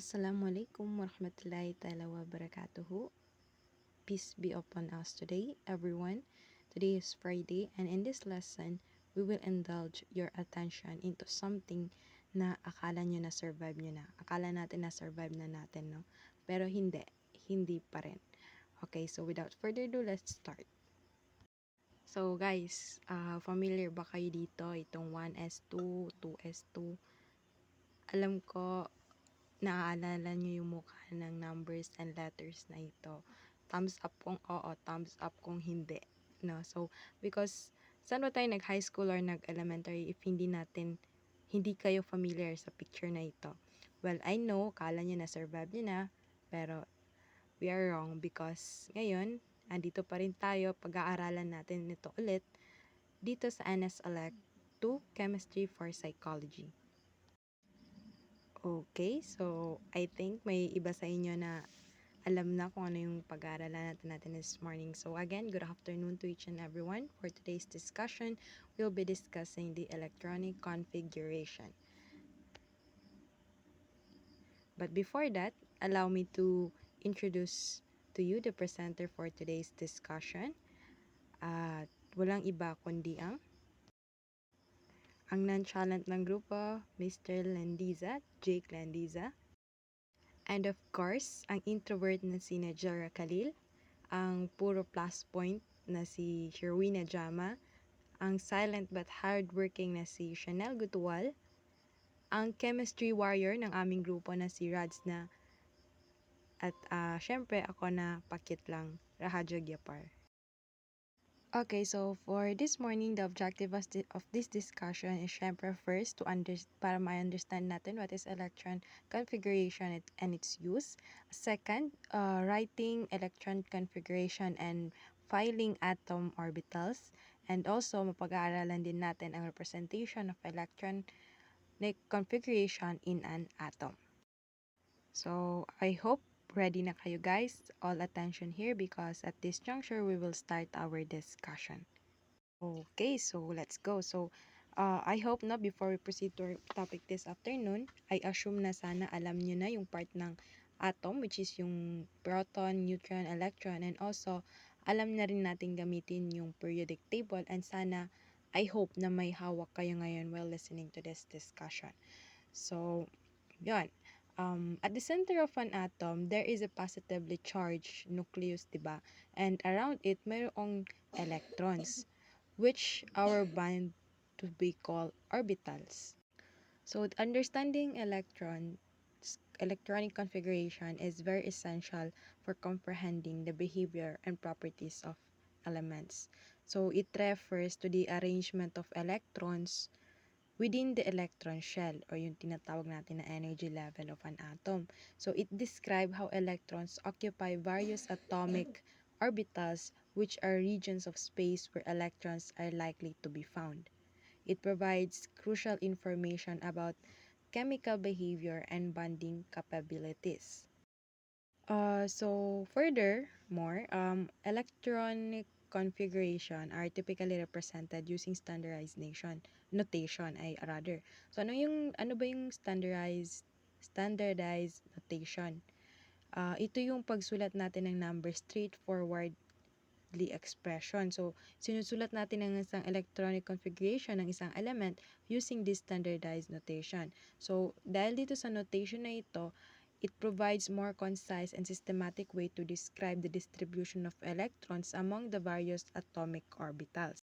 Assalamualaikum warahmatullahi ta'ala wabarakatuhu. Peace be upon us today, everyone. Today is Friday, and in this lesson, we will indulge your attention into something na akala nyo na survive nyo na. Akala natin na survive na natin, no? Pero hindi pa rin. Okay, so without further ado, let's start. So guys, familiar ba kayo dito? Itong 1s2, 2s2. Alam ko, naaalala nyo yung mukha ng numbers and letters na ito. Thumbs up kung oo, thumbs up kung hindi. No? So, because saan ba tayo nag-high school or nag-elementary if hindi kayo familiar sa picture na ito? Well, I know, kala nyo na-survive nyo na, pero we are wrong because ngayon, andito pa rin tayo, pag-aaralan natin ito ulit dito sa NS Elect 2 Chemistry for Psychology. Okay, so I think may iba sa inyo na alam na kung ano yung pag-aaralan natin this morning. So again, good afternoon to each and everyone. For today's discussion, we'll be discussing the electronic configuration. But before that, allow me to introduce to you the presenter for today's discussion. At walang iba kundi ang nonchalant ng grupo, Mr. Landiza, Jake Landiza. And of course, ang introvert na si Najara Khalil, ang puro plus point na si Sherwina Jama, ang silent but hardworking na si Chanel Gutual, ang chemistry warrior ng aming grupo na si Rads na, at syempre ako na pakit lang, Rahadjo Gyapar. Okay, so for this morning, the objective of this discussion is syempre first para ma-understand natin what is electron configuration and its use. Second, writing electron configuration and filing atom orbitals. And also, mapag-aaralan din natin ang representation of electron configuration in an atom. So, I hope ready na kayo guys. All attention here because at this juncture, we will start our discussion. Okay, so let's go. So, I hope na before we proceed to our topic this afternoon, I assume na sana alam nyo na yung part ng atom, which is yung proton, neutron, electron, and also alam na rin natin gamitin yung periodic table, and sana, I hope na may hawak kayo ngayon while listening to this discussion. So, yun. At the center of an atom, there is a positively charged nucleus, diba? And around it, mayroong electrons, which our band to be called orbitals. So, understanding electronic configuration is very essential for comprehending the behavior and properties of elements. So, it refers to the arrangement of electrons within the electron shell or yung tinatawag natin na energy level of an atom. So, it describes how electrons occupy various atomic orbitals, which are regions of space where electrons are likely to be found. It provides crucial information about chemical behavior and bonding capabilities. So furthermore, electronic configuration are typically represented using standardized notation. So ano ba yung standardized notation? Ito yung pagsulat natin ng number straightforwardly expression. So sinusulat natin ang isang electronic configuration ng isang element using this standardized notation. So dahil dito sa notation na ito, it provides more concise and systematic way to describe the distribution of electrons among the various atomic orbitals.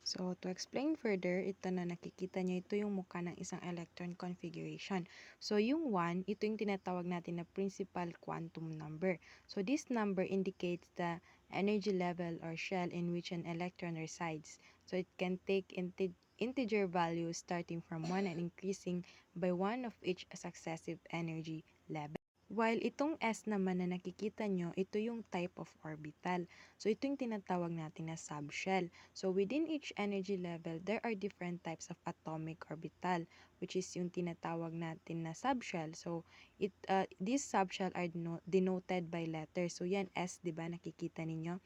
So, to explain further, ito na nakikita nyo, ito yung mukha ng isang electron configuration. So, yung 1, ito yung tinatawag natin na principal quantum number. So, this number indicates the energy level or shell in which an electron resides. So, it can take integer values starting from 1 and increasing by 1 of each successive energy level. While itong S naman na nakikita nyo, ito yung type of orbital. So, ito yung tinatawag natin na subshell. So, within each energy level, there are different types of atomic orbital, which is yung tinatawag natin na subshell. So, these subshell are denoted by letters. So, yan S, di ba, nakikita ninyo?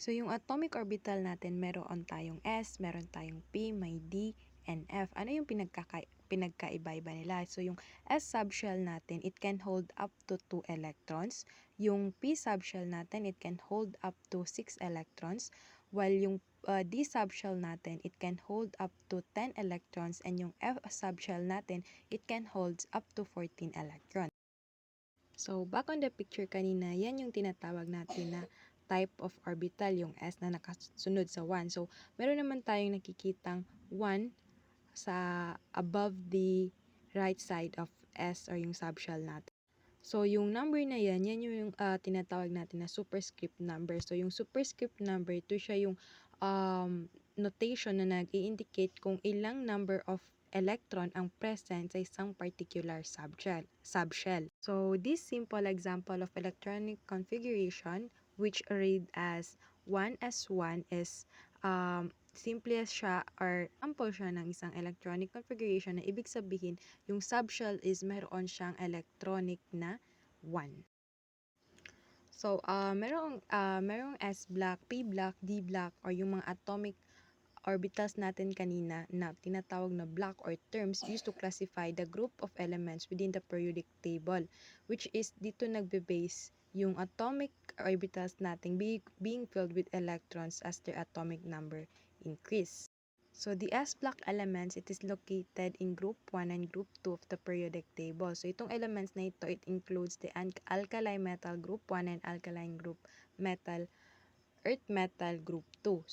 So, yung atomic orbital natin, meron tayong S, meron tayong P, may D, and F. Ano yung pinagkaiba-iba nila. So, yung S subshell natin, it can hold up to 2 electrons. Yung P subshell natin, it can hold up to 6 electrons. While yung D subshell natin, it can hold up to 10 electrons. And yung F subshell natin, it can hold up to 14 electrons. So, back on the picture kanina, yan yung tinatawag natin na type of orbital, yung S na nakasunod sa 1. So, meron naman tayong nakikitang 1 sa above the right side of S or yung subshell natin. So, yung number na yan yung tinatawag natin na superscript number. So, yung superscript number, ito siya yung notation na nag-i-indicate kung ilang number of electron ang present sa isang particular subshell. So, this simple example of electronic configuration, which read as 1s1 is simplest siya or sample siya ng isang electronic configuration na ibig sabihin yung subshell is meron siyang electronic na 1. So, merong S block, P block, D block, or yung mga atomic orbitals natin kanina na tinatawag na block or terms used to classify the group of elements within the periodic table, which is dito nagbe-base yung atomic orbitals natin being filled with electrons as their atomic number increase. So, the S block elements, it is located in group 1 and group 2 of the periodic table. So, itong elements na ito, it includes the alkali metal group 1 and alkaline group metal, earth metal group 2.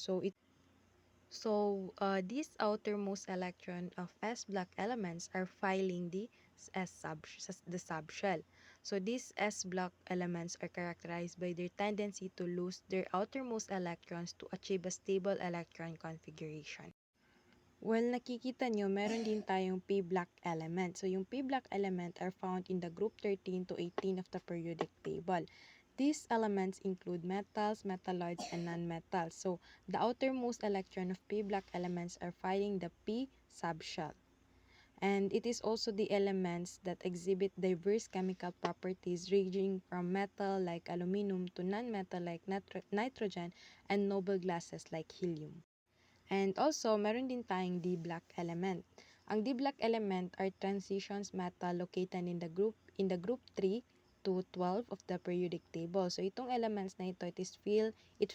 These outermost electron of S block elements are filling the subshell. So, these S block elements are characterized by their tendency to lose their outermost electrons to achieve a stable electron configuration. Well, nakikita nyo, meron din tayong P-block element. So, yung P-block element are found in the group 13 to 18 of the periodic table. These elements include metals, metalloids, and nonmetals. So, the outermost electron of P-block elements are filling the P subshell. And it is also the elements that exhibit diverse chemical properties ranging from metal like aluminum to non-metal like nitrogen and noble gases like helium. And also, meron din tayong D-block element. Ang D-block element are transitions metal located in the group 3 to 12 of the periodic table. So, itong elements na ito, it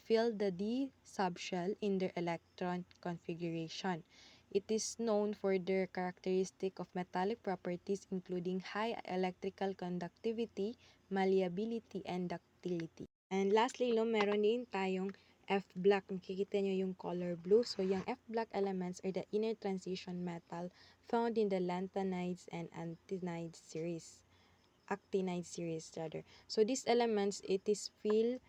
fill the D subshell in their electron configuration. It is known for their characteristic of metallic properties including high electrical conductivity, malleability, and ductility. And lastly, meron din tayong F block. Makikita nyo yung color blue. So, yung F block elements are the inner transition metal found in the lanthanides and actinide series. So, these elements, it fill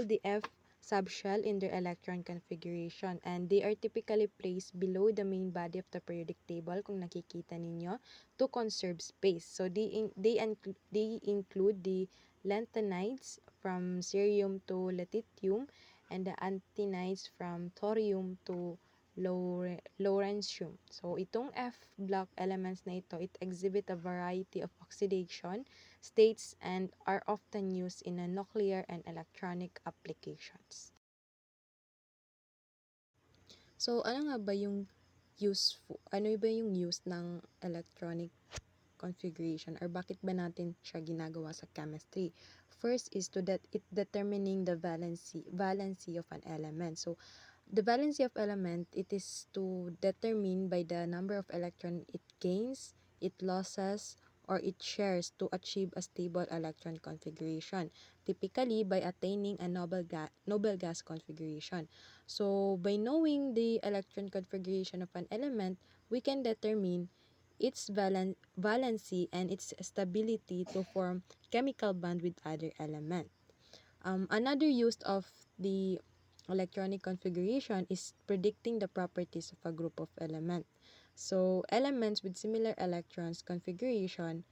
the F subshell in their electron configuration, and they are typically placed below the main body of the periodic table kung nakikita ninyo to conserve space. So, they include the lanthanides from cerium to lutetium, and the actinides from thorium to lawrencium. So, itong F block elements na ito, it exhibit a variety of oxidation states and are often used in a nuclear and electronic applications. So, ano ba yung use ng electronic configuration or bakit ba natin siya ginagawa sa chemistry? First is it determining the valency of an element. So, the valency of element, it is to determine by the number of electron it gains, it losses, or it shares to achieve a stable electron configuration, typically by attaining a noble gas configuration. So, by knowing the electron configuration of an element, we can determine its valency and its stability to form chemical bond with other element. Another use of the electronic configuration is predicting the properties of a group of elements. So, elements with similar electrons configuration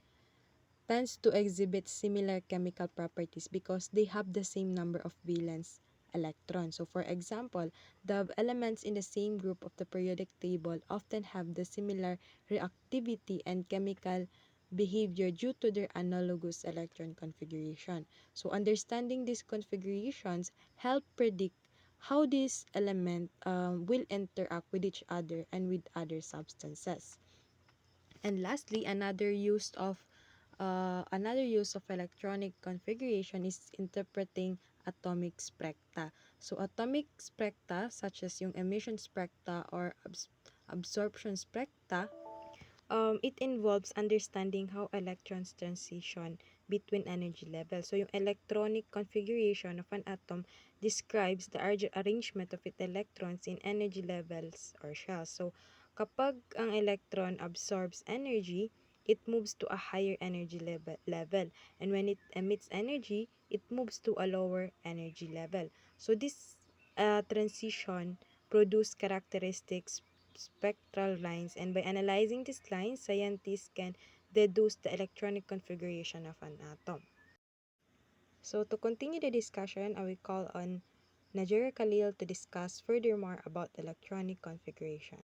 tends to exhibit similar chemical properties because they have the same number of valence electrons. So, for example, the elements in the same group of the periodic table often have the similar reactivity and chemical behavior due to their analogous electron configuration. So, understanding these configurations help predict how this element will interact with each other and with other substances. And lastly, another use of electronic configuration is interpreting atomic spectra. So atomic spectra such as yung emission spectra or absorption spectra, it involves understanding how electrons transition between energy levels. So yung electronic configuration of an atom describes the arrangement of its electrons in energy levels or shells. So kapag ang electron absorbs energy, it moves to a higher energy level. And when it emits energy, it moves to a lower energy level. So this transition produce characteristics spectral lines, and by analyzing these lines, scientists can deduce the electronic configuration of an atom. So to continue the discussion, I will call on Najera Khalil to discuss furthermore about electronic configuration.